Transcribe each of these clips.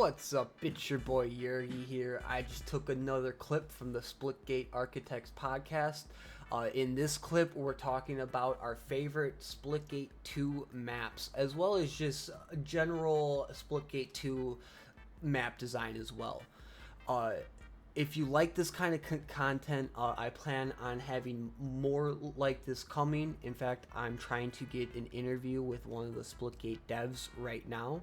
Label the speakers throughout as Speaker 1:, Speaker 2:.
Speaker 1: What's up? It's your boy Yurgy here. I just took another clip from the Splitgate Architects podcast. In this clip, we're talking about our favorite Splitgate 2 maps, as well as just general Splitgate 2 map design as well. If you like this kind of content, I plan on having more like this coming. In fact, I'm trying to get an interview with one of the Splitgate devs right now.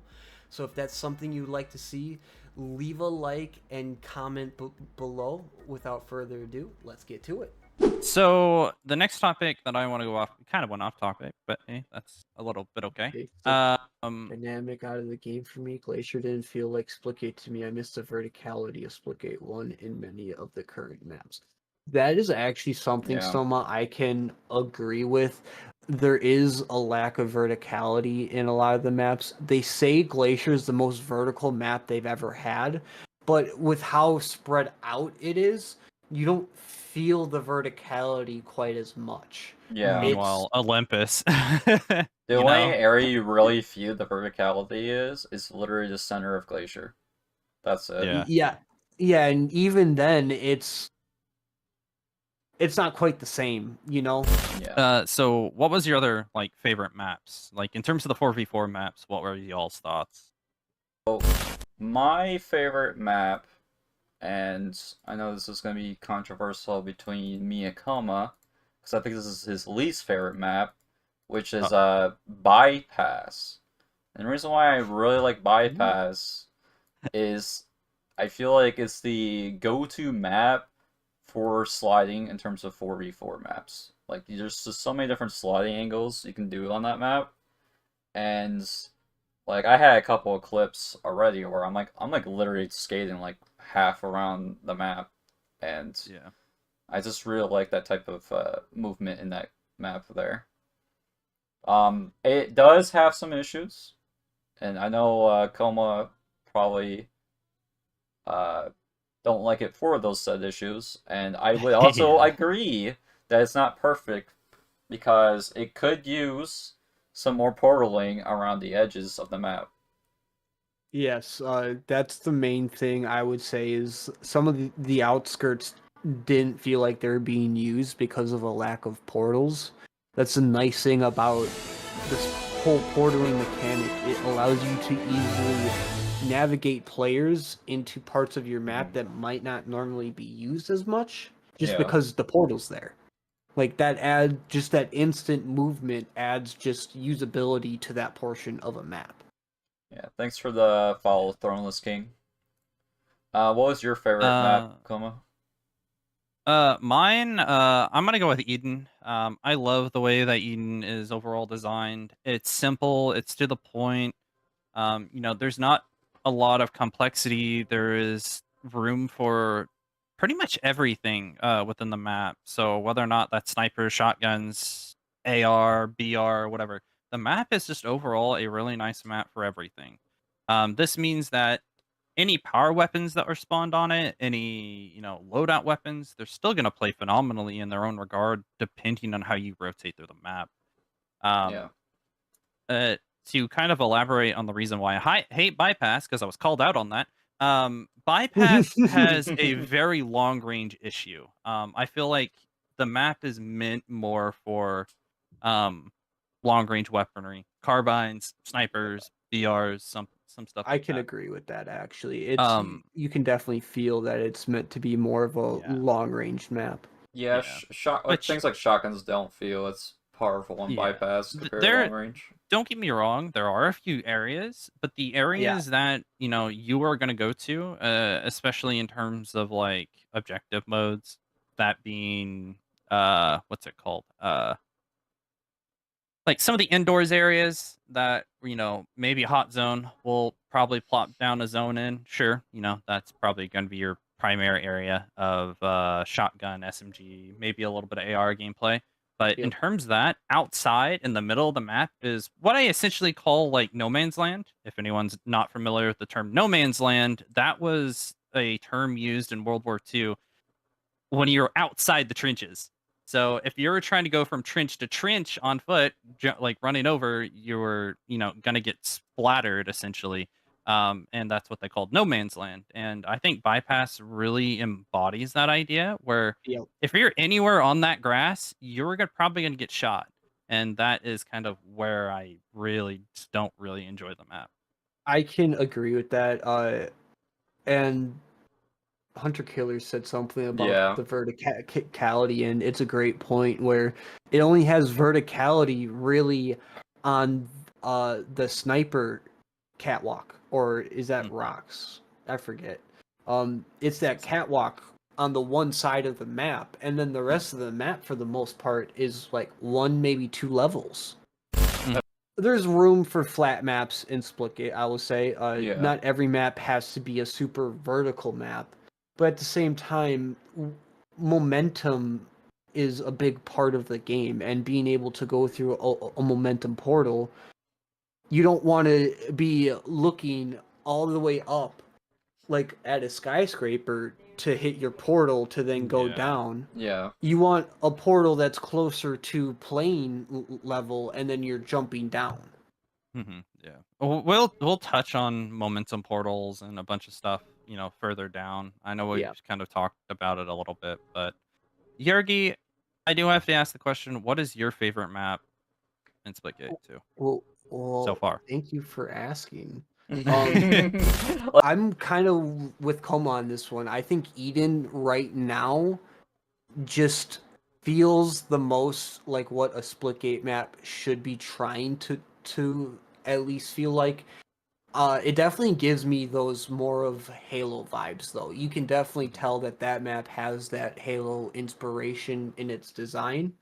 Speaker 1: So if that's something you'd like to see, leave a like and comment below. Without further ado, let's get to it.
Speaker 2: So the next topic that I want to go off, kind of went off topic, but hey, that's a little bit okay.
Speaker 1: Dynamic out of the game for me. Glacier didn't feel like Splitgate to me. I missed the verticality of Splitgate 1 in many of the current maps. That is actually something, Soma, I can agree with. There is a lack of verticality in a lot of the maps. They say Glacier is the most vertical map they've ever had, but with how spread out it is, you don't feel the verticality quite as much.
Speaker 3: Yeah.
Speaker 2: Meanwhile, Olympus.
Speaker 3: The only area you really feel the verticality is literally the center of Glacier. That's it.
Speaker 1: Yeah, and even then, it's not quite the same, you know?
Speaker 3: Yeah.
Speaker 2: So what was your other favorite maps? Like in terms of the 4v4 maps, what were y'all's thoughts?
Speaker 3: So, my favorite map, and I know this is going to be controversial between me and Koma, because I think this is his least favorite map, which is Bypass. And the reason why I really like Bypass is I feel like it's the go-to map for sliding in terms of 4v4 maps. Like, there's just so many different sliding angles you can do on that map. And like, I had a couple of clips already where I'm literally skating like half around the map, and
Speaker 2: yeah,
Speaker 3: I just really like that type of movement in that map there. It does have some issues, and I know Koma probably don't like it for those said issues, and I would also agree that it's not perfect because it could use some more portaling around the edges of the map.
Speaker 1: Yes, that's the main thing I would say is some of the outskirts didn't feel like they're being used because of a lack of portals. That's a nice thing about this whole portaling mechanic. It allows you to easily navigate players into parts of your map that might not normally be used as much, just because the portal's there. Like that instant movement adds just usability to that portion of a map.
Speaker 3: Yeah, thanks for the follow, Throneless King. What was your favorite map, Koma?
Speaker 2: Mine, I'm gonna go with Eden. I love the way that Eden is overall designed. It's simple, it's to the point. There's not a lot of complexity. There is room for pretty much everything within the map. So whether or not that's snipers, shotguns, AR, BR, whatever, the map is just overall a really nice map for everything. This means that any power weapons that are spawned on it, any loadout weapons, they're still going to play phenomenally in their own regard, depending on how you rotate through the map. To kind of elaborate on the reason why I hate Bypass, because I was called out on that. Bypass has a very long range issue. I feel like the map is meant more for long range weaponry, carbines, snipers, BRs, some stuff.
Speaker 1: I can agree with that. Actually, it's you can definitely feel that it's meant to be more of a long range map.
Speaker 3: Yeah, things like shotguns don't feel it's powerful on Bypass compared to long range.
Speaker 2: Don't get me wrong, there are a few areas, but the areas that you are going to go to, especially in terms of like objective modes, that being what's it called, like some of the indoors areas that maybe a hot zone will probably plop down a zone in. Sure, that's probably going to be your primary area of shotgun, SMG, maybe a little bit of AR gameplay. But in terms of that, outside in the middle of the map is what I essentially call like no man's land. If anyone's not familiar with the term no man's land, that was a term used in World War II when you're outside the trenches. So if you're trying to go from trench to trench on foot, like running over, you're gonna get splattered essentially. and that's what they called no man's land. And I think bypass really embodies that idea where
Speaker 1: Yep.
Speaker 2: if you're anywhere on that grass, probably gonna get shot, and that is kind of where I really just don't really enjoy the map.
Speaker 1: I can agree with that. And Hunter Killer said something about
Speaker 3: Yeah.
Speaker 1: the verticality, and it's a great point where it only has verticality really on the sniper catwalk, or is that
Speaker 2: Mhm.
Speaker 1: rocks? I forget. It's that catwalk on the one side of the map, and then the rest of the map, for the most part, is like one, maybe two levels. There's room for flat maps in Splitgate, I will say.
Speaker 3: Yeah.
Speaker 1: Not every map has to be a super vertical map, but at the same time, momentum is a big part of the game, and being able to go through a momentum portal, you don't want to be looking all the way up, like at a skyscraper, to hit your portal to then go
Speaker 2: Yeah.
Speaker 1: down.
Speaker 3: Yeah.
Speaker 1: You want a portal that's closer to plane level, and then you're jumping down.
Speaker 2: Yeah. We'll touch on momentum portals and a bunch of stuff, further down. I know we've
Speaker 1: Yeah.
Speaker 2: kind of talked about it a little bit, but Yurgi, I do have to ask the question: what is your favorite map in Splitgate 2
Speaker 1: Well,
Speaker 2: so far?
Speaker 1: thank you for asking.
Speaker 3: Like,
Speaker 1: I'm kind of with Koma on this one. I think Eden right now just feels the most like what a Splitgate map should be trying to at least feel like. It definitely gives me those more of Halo vibes, though. You can definitely tell that that map has that Halo inspiration in its design.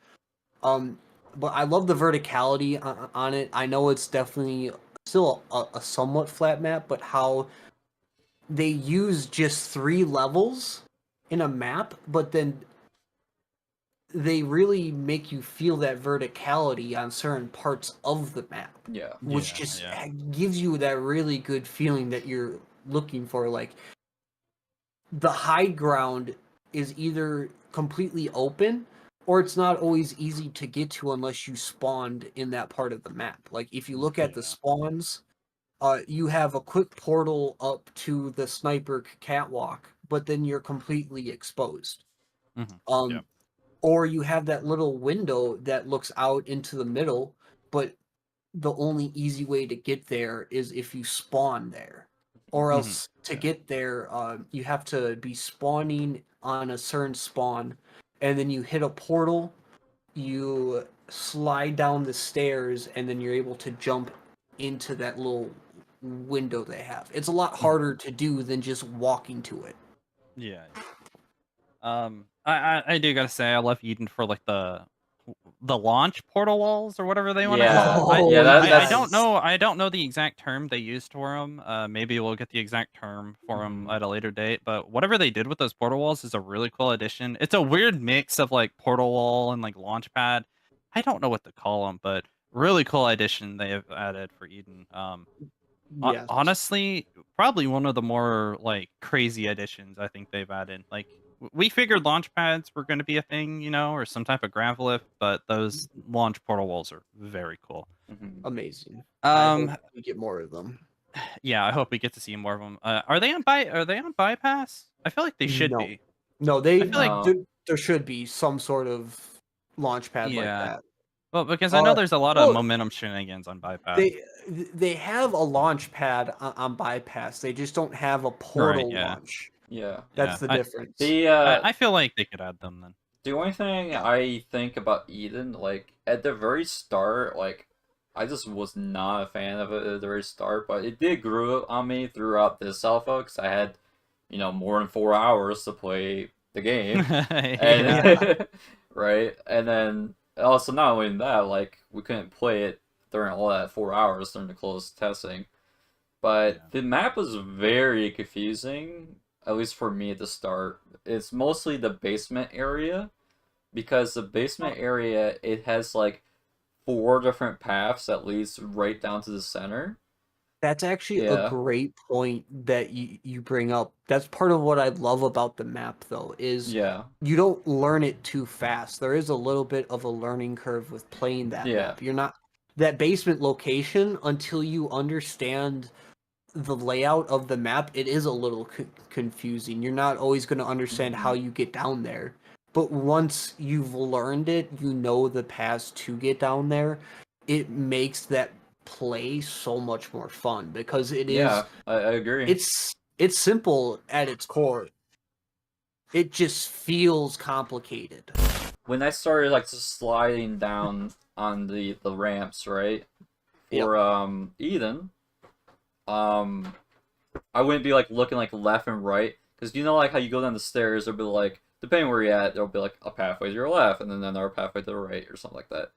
Speaker 1: Um, but I love the verticality on it. I know it's definitely still a somewhat flat map, but how they use just 3 levels in a map, but then they really make you feel that verticality on certain parts of the map,
Speaker 3: yeah.
Speaker 1: which
Speaker 2: Yeah,
Speaker 1: just
Speaker 2: yeah.
Speaker 1: gives you that really good feeling that you're looking for. Like, the high ground is either completely open, or it's not always easy to get to unless you spawned in that part of the map. Like, if you look at the
Speaker 2: Yeah.
Speaker 1: spawns, you have a quick portal up to the sniper catwalk, but then you're completely exposed.
Speaker 2: Yeah.
Speaker 1: Or you have that little window that looks out into the middle, but the only easy way to get there is if you spawn there. Or else to
Speaker 2: Yeah.
Speaker 1: get there, you have to be spawning on a certain spawn, and then you hit a portal, you slide down the stairs, and then you're able to jump into that little window they have. It's a lot harder to do than just walking to it.
Speaker 2: Yeah. I do gotta say I love Eden for like the launch portal walls or whatever they want to call
Speaker 3: Yeah.
Speaker 2: them. I,
Speaker 1: Oh,
Speaker 3: Yeah,
Speaker 2: I I don't
Speaker 1: yes.
Speaker 2: know I don't know the exact term they used for them. Maybe we'll get the exact term for them at a later date. But whatever they did with those portal walls is a really cool addition. It's a weird mix of like portal wall and like launch pad. I don't know what to call them, but really cool addition they have added for Eden.
Speaker 1: Yes.
Speaker 2: Honestly, probably one of the more, like, crazy additions I think they've added. Like, we figured launch pads were gonna be a thing, or some type of grav lift, but those launch portal walls are very cool.
Speaker 3: Mhm.
Speaker 1: Amazing. I hope
Speaker 2: Um,
Speaker 1: we get more of them.
Speaker 2: yeah, I hope we get to see more of them. Are they on bypass? I feel like they should
Speaker 1: No.
Speaker 2: be.
Speaker 1: No,
Speaker 2: I feel like
Speaker 3: No.
Speaker 1: there should be some sort of launch pad like
Speaker 2: yeah.
Speaker 1: that.
Speaker 2: Well, because I know
Speaker 1: Uh,
Speaker 2: there's a lot of
Speaker 1: well,
Speaker 2: momentum shenanigans on bypass.
Speaker 1: they have a launch pad on bypass. They just don't have a
Speaker 2: Right,
Speaker 1: portal
Speaker 2: yeah.
Speaker 1: launch.
Speaker 3: Yeah.
Speaker 1: That's
Speaker 2: Yeah.
Speaker 1: the
Speaker 2: I
Speaker 1: difference.
Speaker 3: The
Speaker 2: I I feel like they could add them then.
Speaker 3: the only thing I think about Eden, like at the very start, like I just was not a fan of it at the very start, but it did grow on me throughout this alpha because I had, more than 4 hours to play the game,
Speaker 2: Yeah.
Speaker 1: Yeah.
Speaker 3: and right, and then also not only that, like we couldn't play it during all that 4 hours during the closed testing, but
Speaker 2: Yeah.
Speaker 3: the map was very confusing, at least for me at the start. It's mostly the basement area because the basement area it has like 4 different paths that leads right down to the center.
Speaker 1: That's actually a
Speaker 3: Yeah,
Speaker 1: great point that you bring up. That's part of what I love about the map, though, is
Speaker 3: yeah,
Speaker 1: you don't learn it too fast. There is a little bit of a learning curve with playing that
Speaker 3: yeah,
Speaker 1: map. You're not that basement location until you understand the layout of the map, it is a little confusing. You're not always going to understand how you get down there. But once you've learned it, you know the paths to get down there. It makes that play so much more fun because it is.
Speaker 3: Yeah, I agree.
Speaker 1: It's simple at its core. It just feels complicated.
Speaker 3: When I started like just sliding down on the ramps, right? For Eden, I wouldn't be like looking like left and right because you know like how you go down the stairs, there'll be like depending where you're at, there'll be like a pathway to your left and then another pathway to the right or something like that.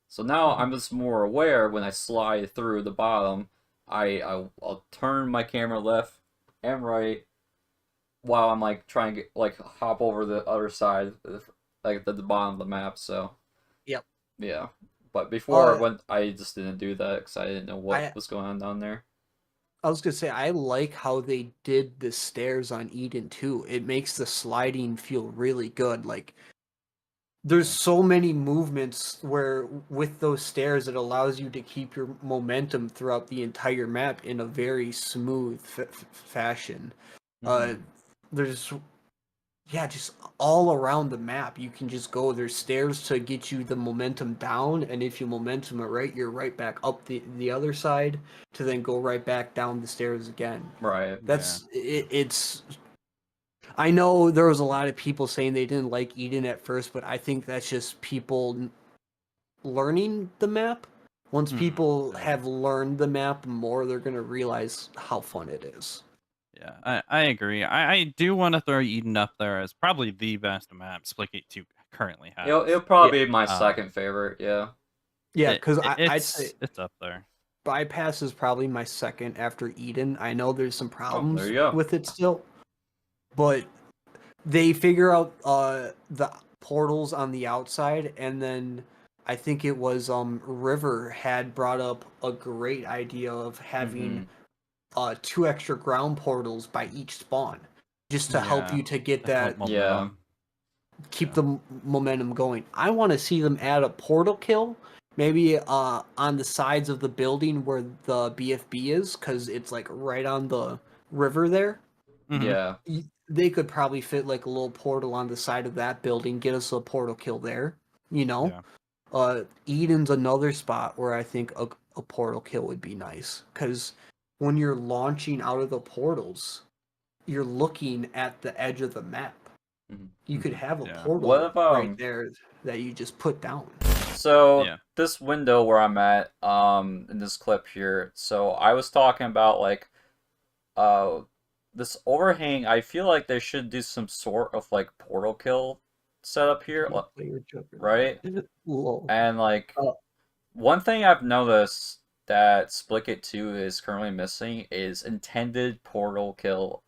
Speaker 3: So now I'm just more aware when I slide through the bottom, I'll turn my camera left and right while I'm like trying to get, like hop over the other side, like the bottom of the map. So
Speaker 1: Yep.
Speaker 3: yeah, but before when I just didn't do that because I didn't know what was going on down there.
Speaker 1: I was gonna say I like how they did the stairs on Eden too. It makes the sliding feel really good. Like there's so many movements where with those stairs it allows you to keep your momentum throughout the entire map in a very smooth fashion. There's just all around the map you can just go. There's stairs to get you the momentum down, and if you momentum it right, you're right back up the other side to then go right back down the stairs again.
Speaker 3: Right.
Speaker 1: It's I know there was a lot of people saying they didn't like Eden at first, but I think that's just people learning the map. Once people have learned the map more, they're going to realize how fun it is.
Speaker 2: Yeah, I agree. I do want to throw Eden up there as probably the best map Splitgate 2 currently has.
Speaker 3: It'll probably be my second favorite, yeah.
Speaker 1: Yeah, because I'd say
Speaker 2: it's up there.
Speaker 1: Bypass is probably my second after Eden. I know there's some problems
Speaker 3: there you go.
Speaker 1: with it still, but they figure out the portals on the outside, and then I think it was River had brought up a great idea of having 2 extra ground portals by each spawn, just to help you to get that keep the momentum going. I want to see them add a portal kill, maybe on the sides of the building where the BFB is, because it's like right on the river there.
Speaker 3: Yeah.
Speaker 1: They could probably fit like a little portal on the side of that building, get us a portal kill there, you know? Yeah. Eden's another spot where I think a portal kill would be nice, because when you're launching out of the portals, you're looking at the edge of the map. You could have a portal right there that you just put down.
Speaker 3: So this window where I'm at, in this clip here, so I was talking about like this overhang. I feel like they should do some sort of like portal kill setup here, right? And like one thing I've noticed that Splitgate 2 is currently missing is intended portal kill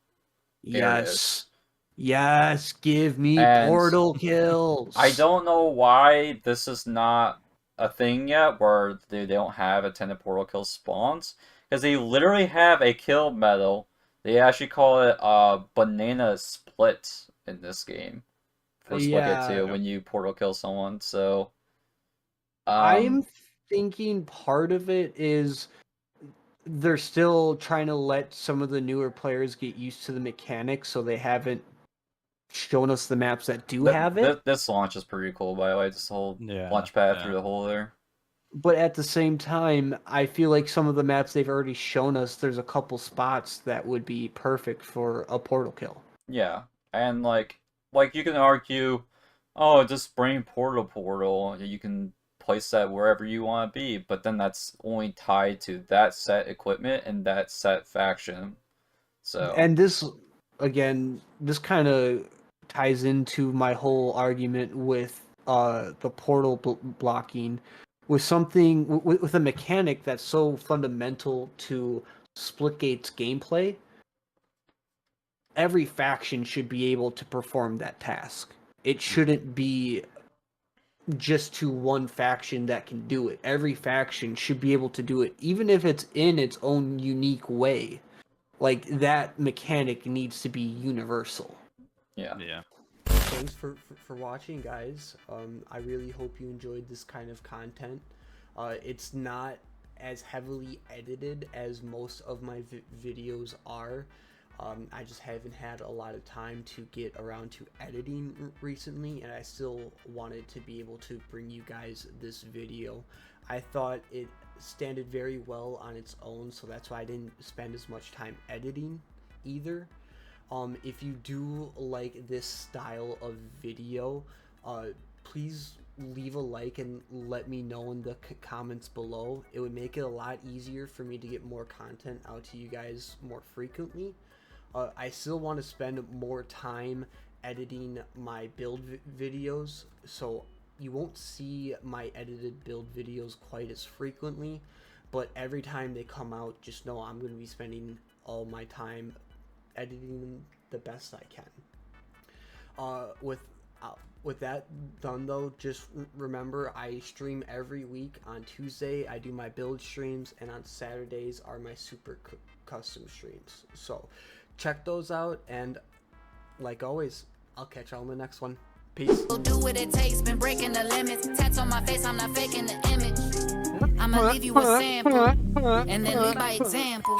Speaker 3: areas.
Speaker 1: Yes, give me portal kills.
Speaker 3: I don't know why this is not a thing yet, where they don't have intended portal kill spawns, because they literally have a kill medal. They actually call it banana split in this game for Splitgate 2 when you portal kill someone. So
Speaker 1: I'm thinking part of it is they're still trying to let some of the newer players get used to the mechanics, so they haven't shown us the maps that do have it.
Speaker 3: This launch is pretty cool, by the way. This whole launch pad through the hole there.
Speaker 1: But at the same time, I feel like some of the maps they've already shown us, there's a couple spots that would be perfect for a portal kill.
Speaker 3: Yeah, and like you can argue, oh, just bring portal. You can place that wherever you want to be, but then that's only tied to that set equipment and that set faction. So
Speaker 1: and this kind of ties into my whole argument with the portal blocking, with something with a mechanic that's so fundamental to Splitgate's gameplay. Every faction should be able to perform that task. It shouldn't be just to one faction that can do it. Every faction should be able to do it, even if it's in its own unique way. Like, that mechanic needs to be universal.
Speaker 3: Yeah.
Speaker 1: Thanks for watching, guys. I really hope you enjoyed this kind of content. It's not as heavily edited as most of my videos are. I just haven't had a lot of time to get around to editing recently, and I still wanted to be able to bring you guys this video. I thought it standed very well on its own, so that's why I didn't spend as much time editing either. If you do like this style of video, please leave a like and let me know in the comments below. It would make it a lot easier for me to get more content out to you guys more frequently. I still want to spend more time editing my build videos, so you won't see my edited build videos quite as frequently, but every time they come out, just know I'm going to be spending all my time editing them the best I can. With that done though, just remember I stream every week. On Tuesday I do my build streams, and on Saturdays are my super custom streams. So check those out, and like always, I'll catch y'all in the next one. Peace.
Speaker 4: Do what it takes, been breaking the limits. Tats on my face, I'm not faking the image. I'ma leave you a sample, and then lead by example.